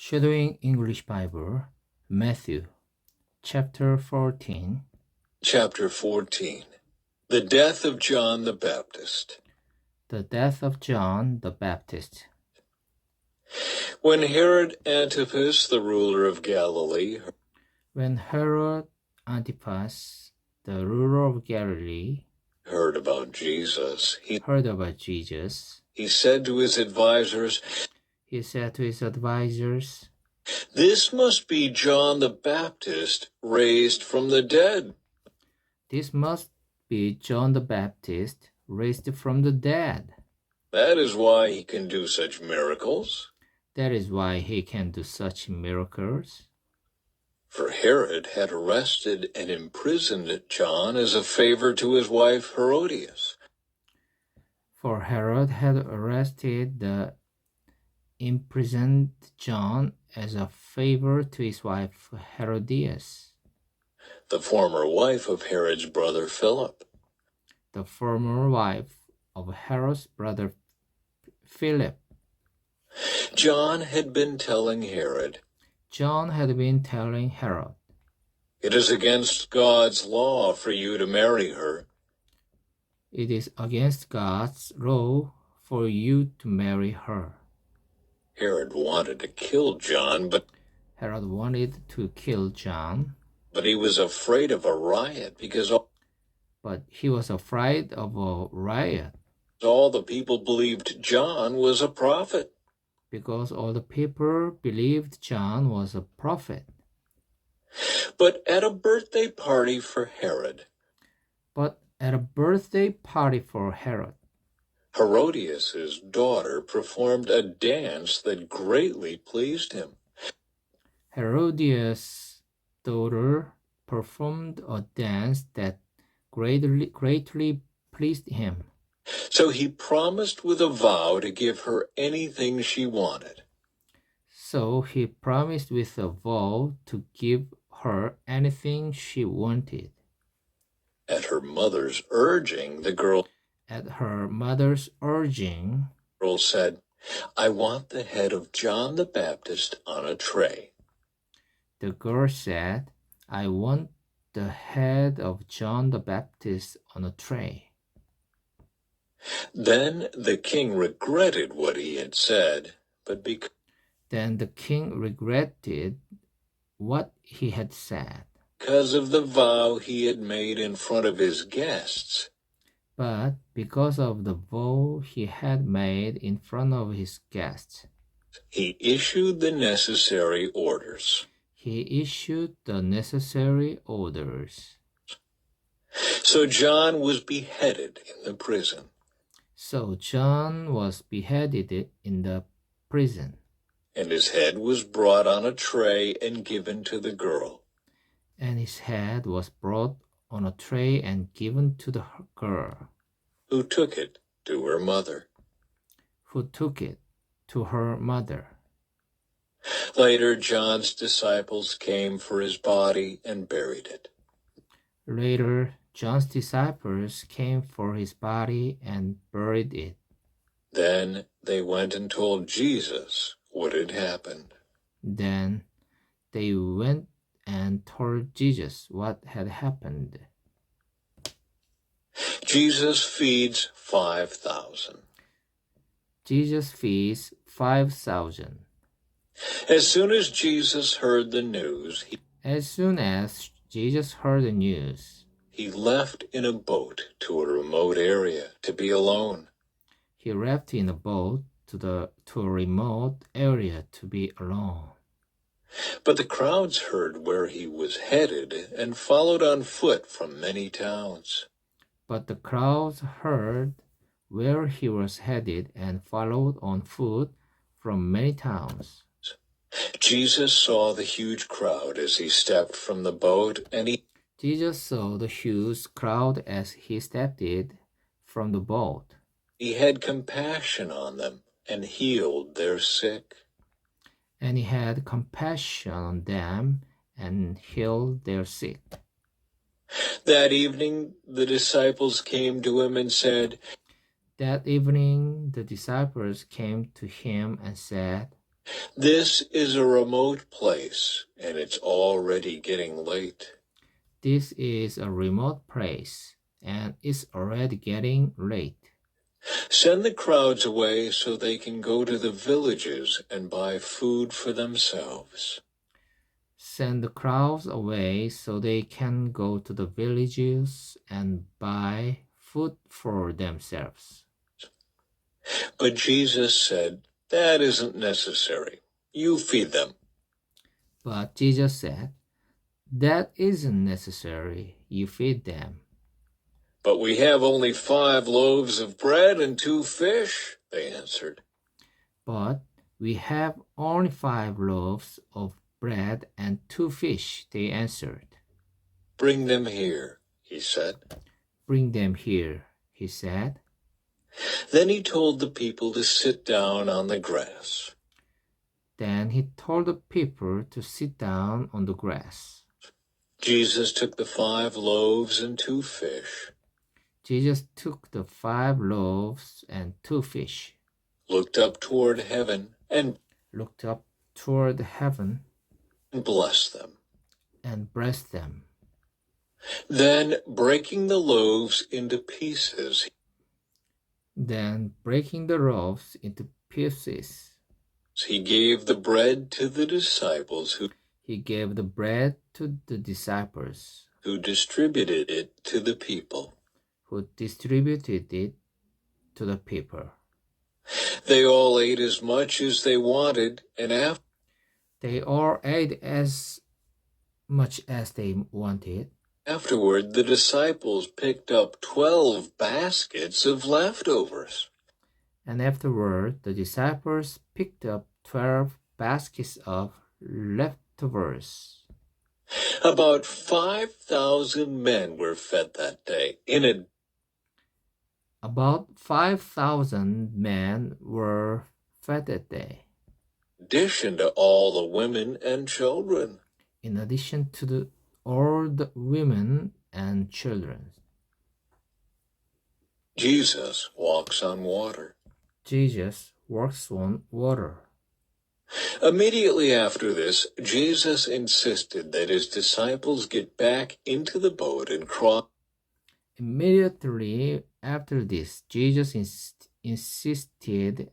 Shadowing English Bible, Matthew, chapter 14. Chapter 14. The death of John the Baptist. The death of John the Baptist. When Herod Antipas, the ruler of Galilee, When Herod Antipas, the ruler of Galilee, heard about Jesus, he said to his advisors, "This must be John the Baptist raised from the dead." This must be John the Baptist raised from the dead. That is why he can do such miracles. That is why he can do such miracles. For Herod had arrested and imprisoned John as a favor to his wife Herodias. For Herod had arrested the imprisoned John as a favor to his wife Herodias, the former wife of Herod's brother Philip. The former wife of Herod's brother Philip. John had been telling Herod, "It is against God's law for you to marry her." It is against God's law for you to marry her. Herod wanted to kill John, but he was afraid of a riot because all the people believed John was a prophet. But at a birthday party for Herod, Herodias' daughter performed a dance that greatly pleased him. Herodias' daughter performed a dance that greatly pleased him. So he promised with a vow to give her anything she wanted. At her mother's urging, the girl said, "I want the head of John the Baptist on a tray." The girl said, "I want the head of John the Baptist on a tray." Then the king regretted what he had said, because of the vow he had made in front of his guests. He issued the necessary orders. So John was beheaded in the prison. And his head was brought on a tray and given to the girl. Who took it to her mother. Later, John's disciples came for his body and buried it. Then they went and told Jesus what had happened. Jesus feeds 5,000. As soon as Jesus heard the news, he left in a boat to a remote area to be alone. But the crowds heard where he was headed and followed on foot from many towns. Jesus saw the huge crowd as he stepped from the boat, and he had compassion on them and healed their sick. That evening, the disciples came to him and said, This is a remote place, and it's already getting late. This is a remote place, and it's already getting late. Send the crowds away so they can go to the villages and buy food for themselves. Send the crowds away so they can go to the villages and buy food for themselves. But Jesus said, that isn't necessary. You feed them. But Jesus said, that isn't necessary. You feed them. But we have only 5 loaves of bread and 2 fish, they answered. But we have only 5 loaves of bread and 2 fish, they answered. Bring them here, he said. Bring them here, he said. Then he told the people to sit down on the grass. Then he told the people to sit down on the grass. Jesus took the 5 loaves and 2 fish. Jesus took the 5 loaves and 2 fish, looked up toward heaven and blessed them. And blessed them. Then, breaking the loaves into pieces, he gave the bread to the disciples who distributed it to the people. They all ate as much as they wanted, and afterward the disciples picked up 12 baskets of leftovers. And afterward the disciples picked up 12 baskets of leftovers. About 5,000 men were fed that day. About 5,000 men were fed that day. In addition to all the women and children. In addition to all the women and children. Jesus walks on water. Jesus walks on water. Immediately after this, Jesus insisted that his disciples get back into the boat and cross. Immediately after this, Jesus insisted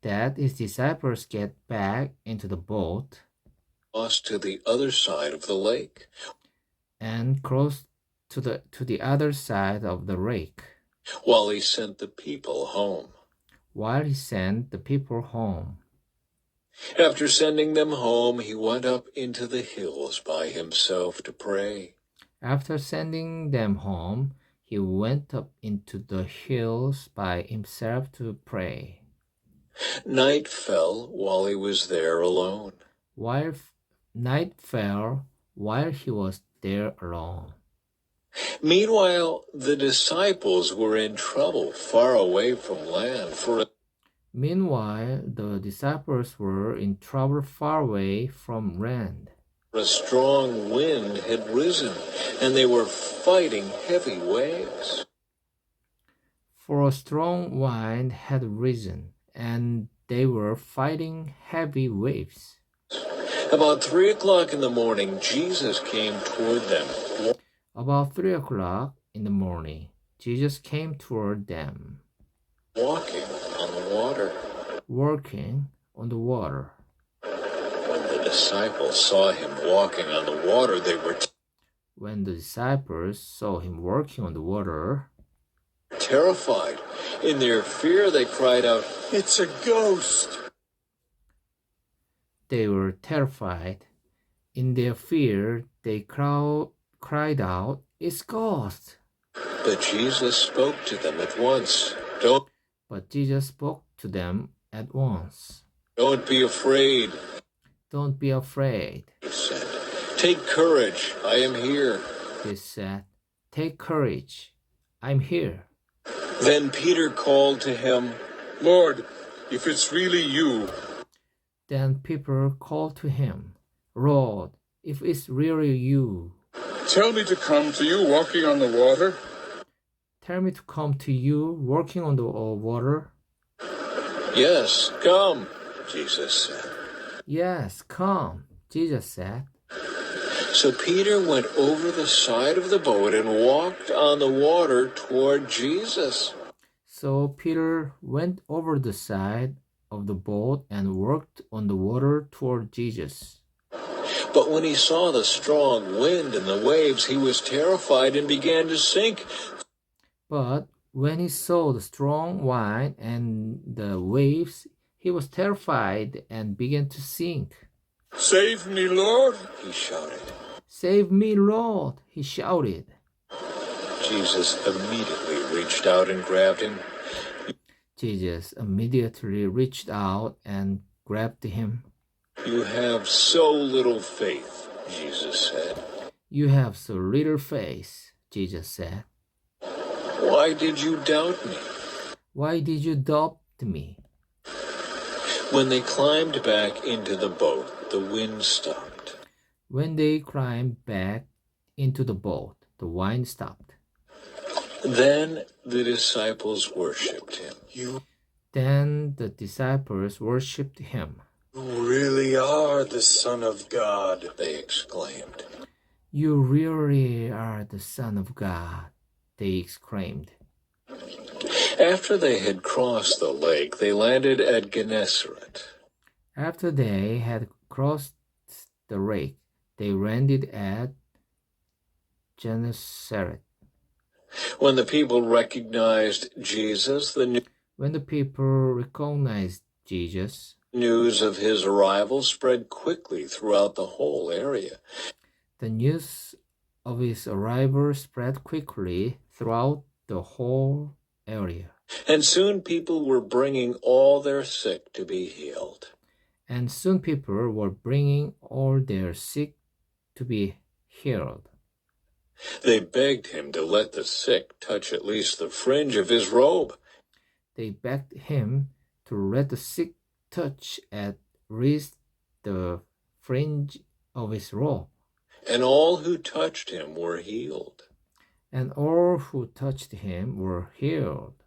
that his disciples get back into the boat, cross to the other side of the lake, and cross to the other side of the lake, while he sent the people home. After sending them home, he went up into the hills by himself to pray. After sending them home, he went up into the hills by himself to pray. Night fell while he was there alone. Night fell while he was there alone. Meanwhile, the disciples were in trouble far away from land, for a strong wind had risen, and they were fighting heavy waves. For a strong wind had risen, and they were fighting heavy waves. About 3 o'clock in the morning, Jesus came toward them. About 3 o'clock in the morning, Jesus came toward them. Walking on the water. When the disciples saw him walking on the water, terrified. In their fear, they cried out, "It's a ghost!" They were terrified. In their fear, they cried out, "It's ghost!" But Jesus spoke to them at once. Don't be afraid. He said, "Take courage, I am here." Then Peter called to him, "Lord, if it's really you." Tell me to come to you walking on the water. "Yes, come," Jesus said. Yes, come, Jesus said. So Peter went over the side of the boat and walked on the water toward Jesus. So Peter went over the side of the boat and walked on the water toward Jesus. But when he saw the strong wind and the waves, he was terrified and began to sink. But when he saw the strong wind and the waves, he was terrified and began to sink. Save me, Lord, he shouted. Save me, Lord, he shouted. Jesus immediately reached out and grabbed him. Jesus immediately reached out and grabbed him. You have so little faith, Jesus said. You have so little faith, Jesus said. Why did you doubt me? Why did you doubt me? When they climbed back into the boat, the wind stopped. When they climbed back into the boat, the wind stopped. Then the disciples worshipped him. Then the disciples worshipped him. You really are the Son of God, they exclaimed. You really are the Son of God, they exclaimed. After they had crossed the lake, they landed at Gennesaret. After they had crossed the lake, they landed at Gennesaret. When the people recognized Jesus, When the people recognized Jesus, news of his arrival spread quickly throughout the whole area. The news of his arrival spread quickly throughout the whole area. And soon people were bringing all their sick to be healed. And soon people were bringing all their sick to be healed. They begged him to let the sick touch at least the fringe of his robe. They begged him to let the sick touch at least the fringe of his robe. And all who touched him were healed. And all who touched him were healed.